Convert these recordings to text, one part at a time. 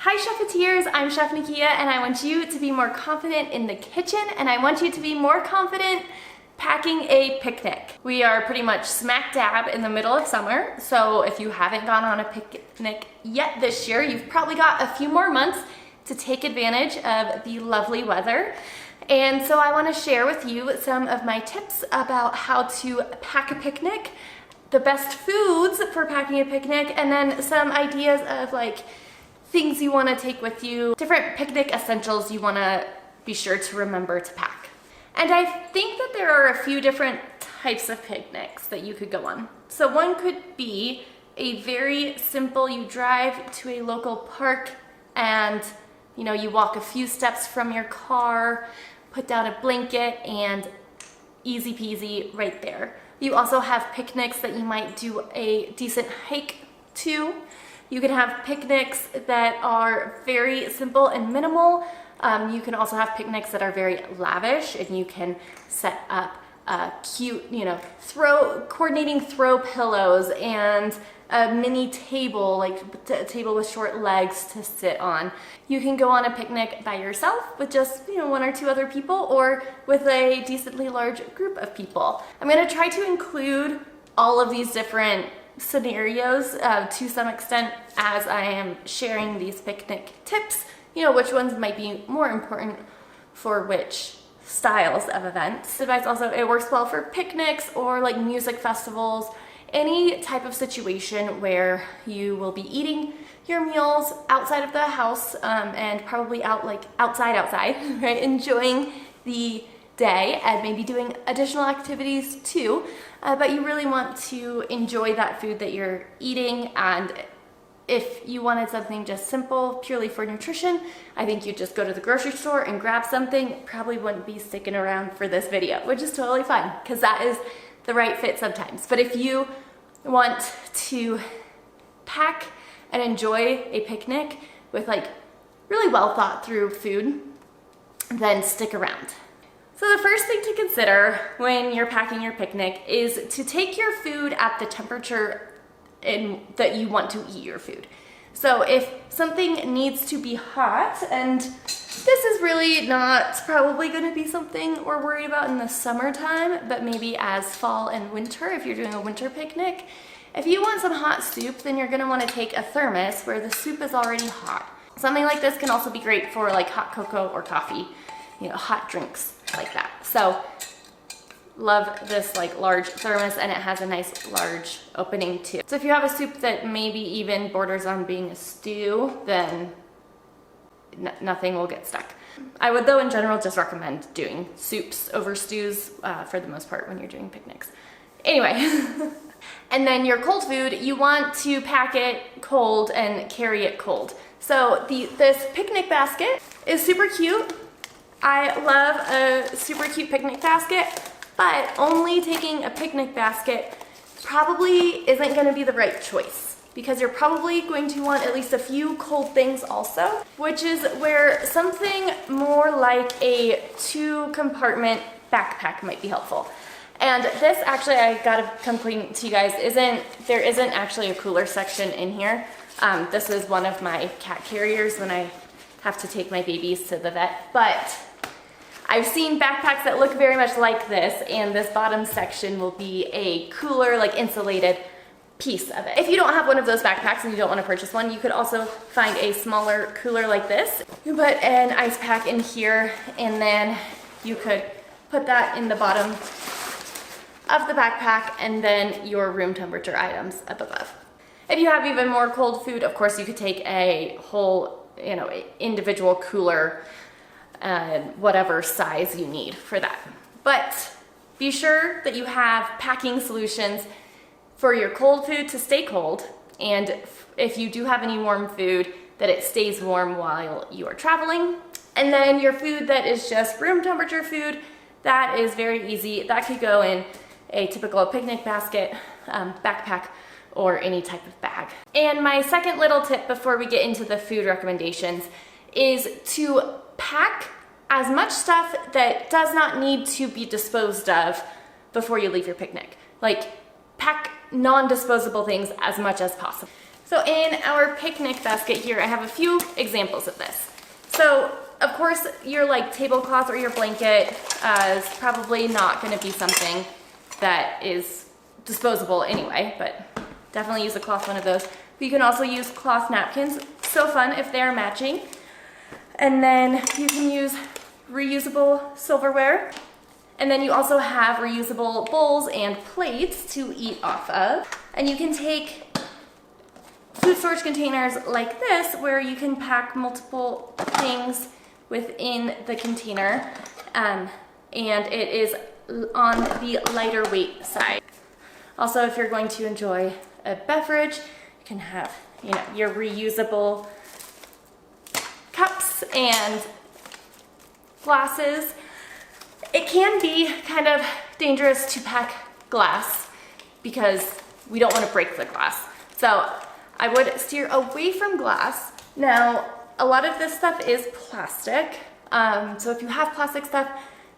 Hi Chefeteers, I'm Chef Nakia and I want you to be more confident in the kitchen and I want you to be more confident packing a picnic. We are pretty much smack dab in the middle of summer, so if you haven't gone on a picnic yet this year, you've probably got a few more months to take advantage of the lovely weather. And so I want to share with you some of my tips about how to pack a picnic, the best foods for packing a picnic, and then some ideas of like things you want to take with you, different picnic essentials you want to be sure to remember to pack. And I think that there are a few different types of picnics that you could go on. So one could be a very simple, you drive to a local park and you walk a few steps from your car, put down a blanket, and easy peasy right there. You also have picnics that you might do a decent hike to. You can have picnics that are very simple and minimal. You can also have picnics that are very lavish, and you can set up cute, coordinating throw pillows and a mini table, like a table with short legs to sit on. You can go on a picnic by yourself with just, one or two other people, or with a decently large group of people. I'm gonna try to include all of these different scenarios to some extent as I am sharing these picnic tips, which ones might be more important for which styles of events. Advice also, it works well for picnics or like music festivals, any type of situation where you will be eating your meals outside of the house and probably outside, right? Enjoying the day and maybe doing additional activities too, but you really want to enjoy that food that you're eating. And if you wanted something just simple, purely for nutrition, I think you'd just go to the grocery store and grab something. Probably wouldn't be sticking around for this video, which is totally fine because that is the right fit sometimes. But if you want to pack and enjoy a picnic with like really well thought through food, then stick around. So the first thing to consider when you're packing your picnic is to take your food at the temperature that you want to eat your food. So if something needs to be hot, and this is really not probably going to be something we're worried about in the summertime, but maybe as fall and winter, if you're doing a winter picnic, if you want some hot soup, then you're going to want to take a thermos where the soup is already hot. Something like this can also be great for like hot cocoa or coffee, hot drinks like that. So love this like large thermos, and it has a nice large opening too. So if you have a soup that maybe even borders on being a stew, then nothing will get stuck. I would though in general just recommend doing soups over stews for the most part when you're doing picnics. Anyway, and then your cold food, you want to pack it cold and carry it cold. So this picnic basket is super cute. I love a super cute picnic basket, but only taking a picnic basket probably isn't going to be the right choice because you're probably going to want at least a few cold things also, which is where something more like a 2-compartment backpack might be helpful. And this actually, I gotta come clean to you guys, there isn't actually a cooler section in here. This is one of my cat carriers when I have to take my babies to the vet, but I've seen backpacks that look very much like this, and this bottom section will be a cooler, like insulated piece of it. If you don't have one of those backpacks and you don't want to purchase one, you could also find a smaller cooler like this. You put an ice pack in here, and then you could put that in the bottom of the backpack, and then your room temperature items up above. If you have even more cold food, of course, you could take a whole, individual cooler, whatever size you need for that. But be sure that you have packing solutions for your cold food to stay cold, and if you do have any warm food, that it stays warm while you are traveling. And then your food that is just room temperature food, that is very easy. That could go in a typical picnic basket, backpack, or any type of bag. And my second little tip before we get into the food recommendations is to pack as much stuff that does not need to be disposed of before you leave your picnic. Like, pack non-disposable things as much as possible. So in our picnic basket here, I have a few examples of this. So of course, your like tablecloth or your blanket is probably not going to be something that is disposable anyway, but definitely use a cloth one of those. But you can also use cloth napkins. So fun if they're matching. And then you can use reusable silverware. And then you also have reusable bowls and plates to eat off of. And you can take food storage containers like this where you can pack multiple things within the container, and it is on the lighter weight side. Also, if you're going to enjoy a beverage, you can have, you know, your reusable cups and glasses. It can be kind of dangerous to pack glass because we don't want to break the glass. So I would steer away from glass. Now, a lot of this stuff is plastic. So if you have plastic stuff,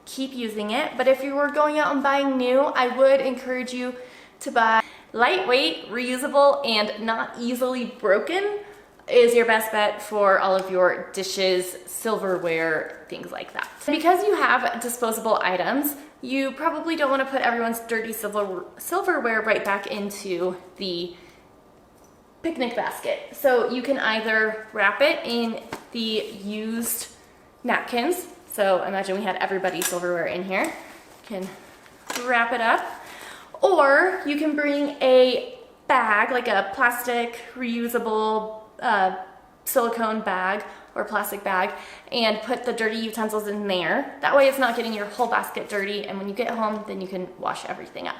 keep using it. But if you were going out and buying new, I would encourage you to buy lightweight, reusable, and not easily broken is your best bet for all of your dishes, silverware, things like that. Because you have disposable items, you probably don't want to put everyone's dirty silverware right back into the picnic basket. So you can either wrap it in the used napkins. So imagine we had everybody's silverware in here. You can wrap it up. Or you can bring a bag, like a plastic reusable silicone bag or plastic bag, and put the dirty utensils in there. That way it's not getting your whole basket dirty, and when you get home, then you can wash everything up.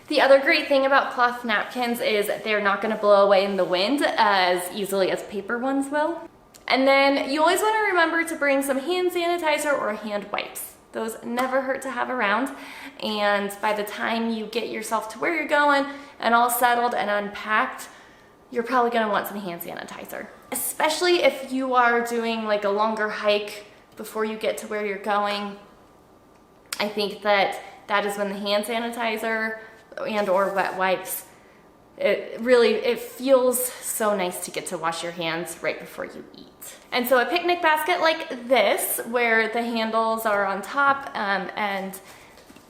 The other great thing about cloth napkins is they're not going to blow away in the wind as easily as paper ones will. And then you always want to remember to bring some hand sanitizer or hand wipes. Those never hurt to have around, and by the time you get yourself to where you're going and all settled and unpacked, you're probably going to want some hand sanitizer. Especially if you are doing like a longer hike before you get to where you're going. I think that is when the hand sanitizer and or wet wipes, it feels so nice to get to wash your hands right before you eat. And so a picnic basket like this, where the handles are on top and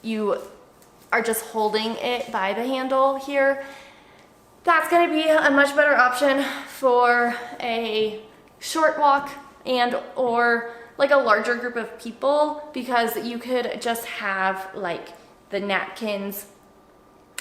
you are just holding it by the handle here, that's going to be a much better option for a short walk and or like a larger group of people, because you could just have like the napkins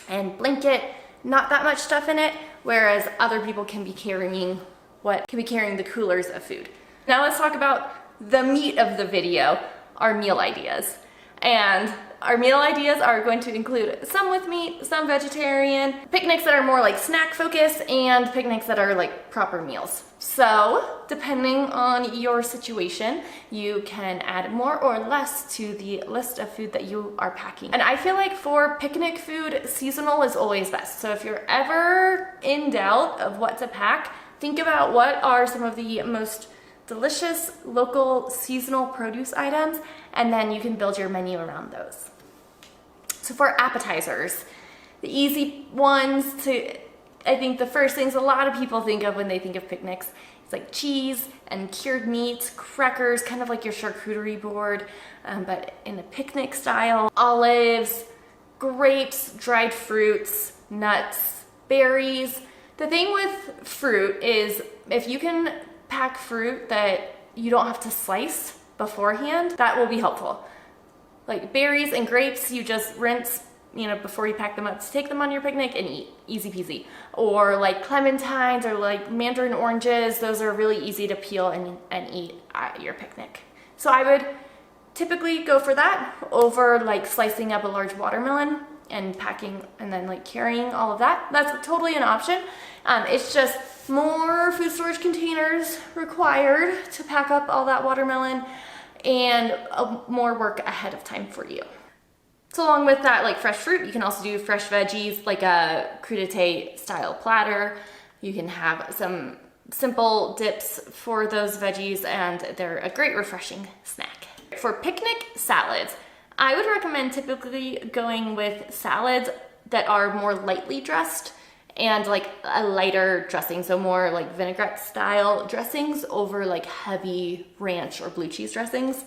and blanket, not that much stuff in it, whereas other people can be carrying the coolers of food. Now let's talk about the meat of the video, our meal ideas. And our meal ideas are going to include some with meat, some vegetarian, picnics that are more like snack focused, and picnics that are like proper meals. So depending on your situation, you can add more or less to the list of food that you are packing. And I feel like for picnic food, seasonal is always best. So if you're ever in doubt of what to pack, think about what are some of the most delicious local seasonal produce items, and then you can build your menu around those. So for appetizers, the easy ones I think the first things a lot of people think of when they think of picnics is like cheese and cured meats, crackers, kind of like your charcuterie board, but in a picnic style, olives, grapes, dried fruits, nuts, berries. The thing with fruit is if you can pack fruit that you don't have to slice beforehand, that will be helpful. Like berries and grapes, you just rinse, before you pack them up to take them on your picnic and eat, easy peasy. Or like clementines or like mandarin oranges, those are really easy to peel and eat at your picnic. So I would typically go for that over like slicing up a large watermelon and packing and then like carrying all of that. That's totally an option. It's just more food storage containers required to pack up all that watermelon and more work ahead of time for you. So along with that, like fresh fruit, you can also do fresh veggies, like a crudité style platter. You can have some simple dips for those veggies, and they're a great refreshing snack. For picnic salads, I would recommend typically going with salads that are more lightly dressed and like a lighter dressing, so more like vinaigrette style dressings over like heavy ranch or blue cheese dressings.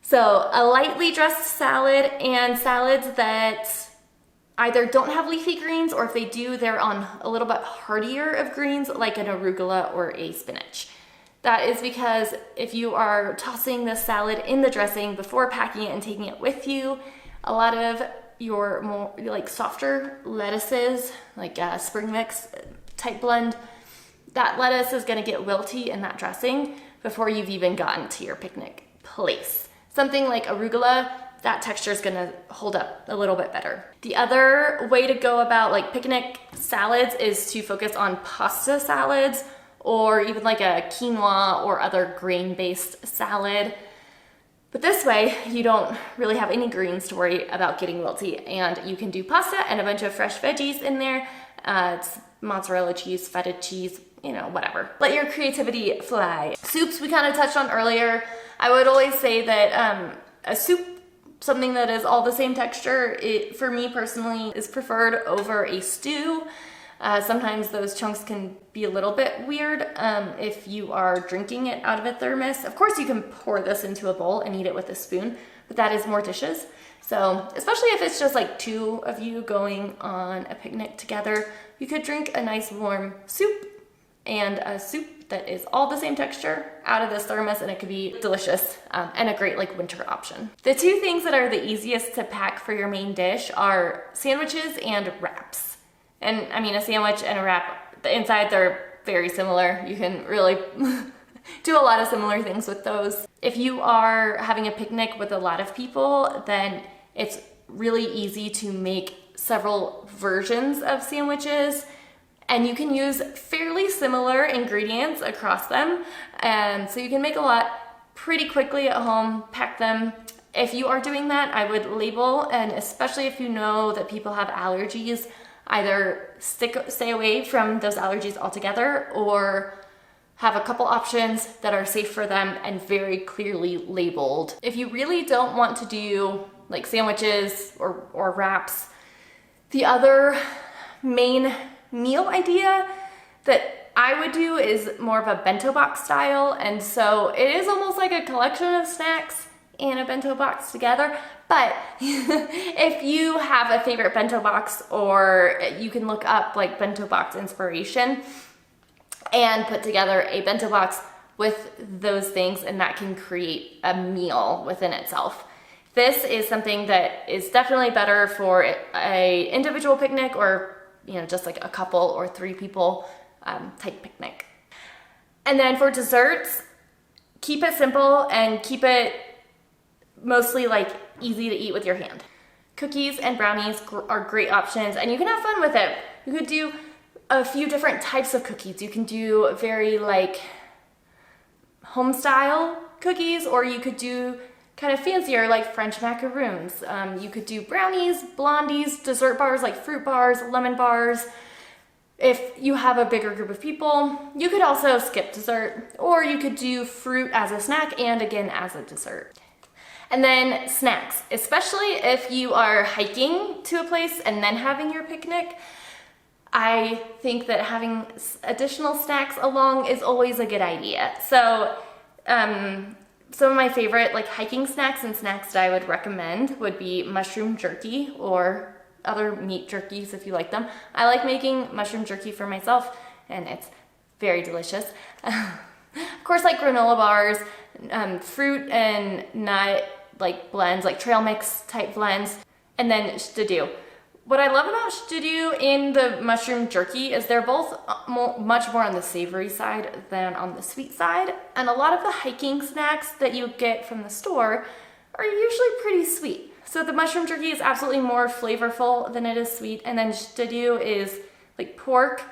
So a lightly dressed salad, and salads that either don't have leafy greens, or if they do, they're on a little bit heartier of greens, like an arugula or a spinach. That is because if you are tossing the salad in the dressing before packing it and taking it with you, a lot of your more like softer lettuces, like a spring mix type blend, that lettuce is gonna get wilty in that dressing before you've even gotten to your picnic place. Something like arugula, that texture is gonna hold up a little bit better. The other way to go about like picnic salads is to focus on pasta salads, or even like a quinoa or other grain-based salad. But this way, you don't really have any greens to worry about getting wilty, and you can do pasta and a bunch of fresh veggies in there. It's mozzarella cheese, feta cheese, you know, whatever. Let your creativity fly. Soups we kind of touched on earlier. I would always say that a soup, something that is all the same texture, it, for me personally, is preferred over a stew. Sometimes those chunks can be a little bit weird if you are drinking it out of a thermos. Of course, you can pour this into a bowl and eat it with a spoon, but that is more dishes. So especially if it's just like two of you going on a picnic together, you could drink a nice warm soup, and a soup that is all the same texture out of this thermos, and it could be delicious and a great like winter option. The two things that are the easiest to pack for your main dish are sandwiches and wraps. And I mean, a sandwich and a wrap, the inside, they're very similar. You can really do a lot of similar things with those. If you are having a picnic with a lot of people, then it's really easy to make several versions of sandwiches, and you can use fairly similar ingredients across them. And so you can make a lot pretty quickly at home, pack them. If you are doing that, I would label, and especially if you know that people have allergies, either stay away from those allergies altogether, or have a couple options that are safe for them and very clearly labeled. If you really don't want to do like sandwiches or wraps, the other main meal idea that I would do is more of a bento box style. And so it is almost like a collection of snacks in a bento box together. But if you have a favorite bento box, or you can look up like bento box inspiration and put together a bento box with those things, and that can create a meal within itself. This is something that is definitely better for a individual picnic, or you know, just like a couple or 3 people type picnic. And then for desserts, keep it simple and keep it mostly like easy to eat with your hand. Cookies and brownies are great options, and you can have fun with it. You could do a few different types of cookies. You can do very like home style cookies, or you could do kind of fancier like French macaroons. You could do brownies, blondies, dessert bars like fruit bars, lemon bars. If you have a bigger group of people, you could also skip dessert, or you could do fruit as a snack and again as a dessert. And then snacks, especially if you are hiking to a place and then having your picnic, I think that having additional snacks along is always a good idea. So some of my favorite like hiking snacks and snacks that I would recommend would be mushroom jerky, or other meat jerkies if you like them. I like making mushroom jerky for myself, and it's very delicious. Of course, like granola bars, fruit and nut like blends, like trail mix type blends, and then studio. What I love about studio in the mushroom jerky is they're both much more on the savory side than on the sweet side, and a lot of the hiking snacks that you get from the store are usually pretty sweet. So the mushroom jerky is absolutely more flavorful than it is sweet, and then studio is like pork,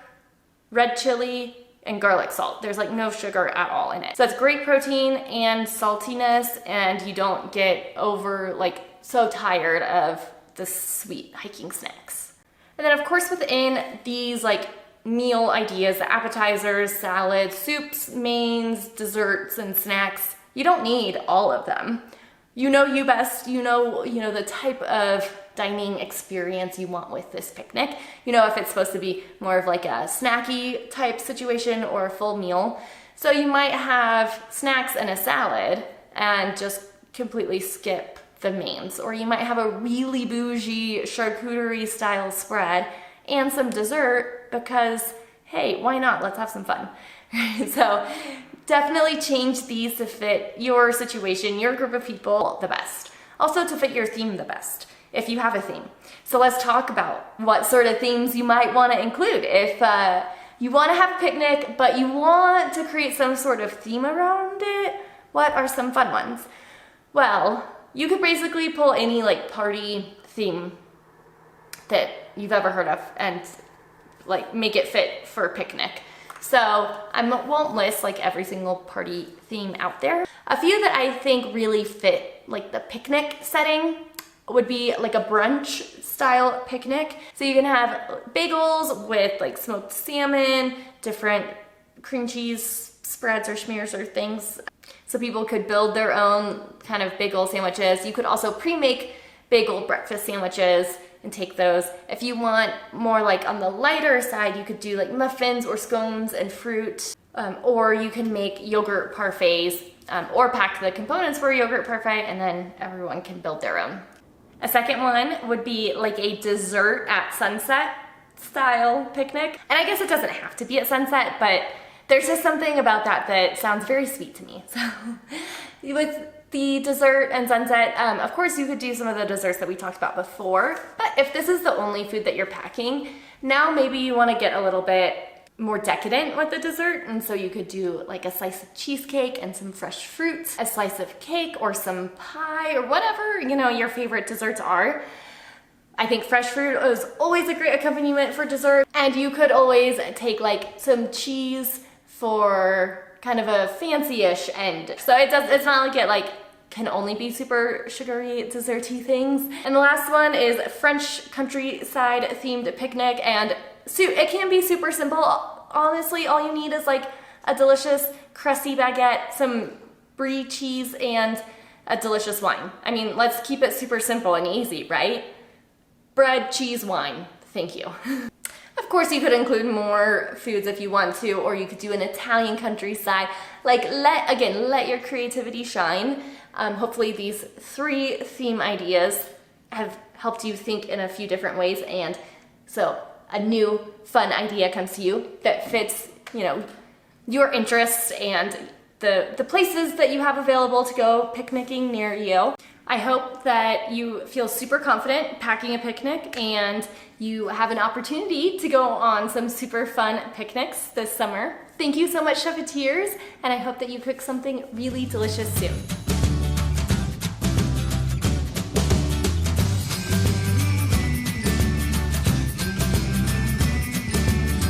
red chili, and garlic salt. There's like no sugar at all in it. So it's great protein and saltiness, and you don't get over like so tired of the sweet hiking snacks. And then of course within these like meal ideas, the appetizers, salads, soups, mains, desserts, and snacks, you don't need all of them. You know you best, you know the type of dining experience you want with this picnic. You know, if it's supposed to be more of like a snacky type situation or a full meal. So you might have snacks and a salad and just completely skip the mains. Or you might have a really bougie charcuterie style spread and some dessert because, hey, why not? Let's have some fun. So definitely change these to fit your situation, your group of people the best. Also to fit your theme the best, if you have a theme. So let's talk about what sort of themes you might want to include. If you want to have a picnic, but you want to create some sort of theme around it, what are some fun ones? Well, you could basically pull any like party theme that you've ever heard of and like make it fit for a picnic. So I won't list like every single party theme out there. A few that I think really fit like the picnic setting would be like a brunch style picnic. So you can have bagels with like smoked salmon, different cream cheese spreads or smears or things. So people could build their own kind of bagel sandwiches. You could also pre-make bagel breakfast sandwiches and take those. If you want more like on the lighter side, you could do like muffins or scones and fruit, or you can make yogurt parfaits, or pack the components for a yogurt parfait, and then everyone can build their own. A second one would be like a dessert at sunset style picnic. And I guess it doesn't have to be at sunset, but there's just something about that sounds very sweet to me. So with the dessert and sunset, of course you could do some of the desserts that we talked about before, but if this is the only food that you're packing, now maybe you want to get a little bit more decadent with the dessert, and so you could do like a slice of cheesecake and some fresh fruits, a slice of cake or some pie or whatever, you know, your favorite desserts are. I think fresh fruit is always a great accompaniment for dessert, and you could always take like some cheese for kind of a fancy-ish end. So it's not like it can only be super sugary, desserty things. And the last one is French countryside themed picnic, and it can be super simple. Honestly, all you need is like a delicious crusty baguette, some brie cheese, and a delicious wine. I mean, let's keep it super simple and easy, right? Bread, cheese, wine. Thank you. Of course, you could include more foods if you want to, or you could do an Italian countryside. Like, let your creativity shine. Hopefully these 3 theme ideas have helped you think in a few different ways, and so a new fun idea comes to you that fits, you know, your interests and the places that you have available to go picnicking near you. I hope that you feel super confident packing a picnic and you have an opportunity to go on some super fun picnics this summer. Thank you so much, Chefeteers, and I hope that you cook something really delicious soon.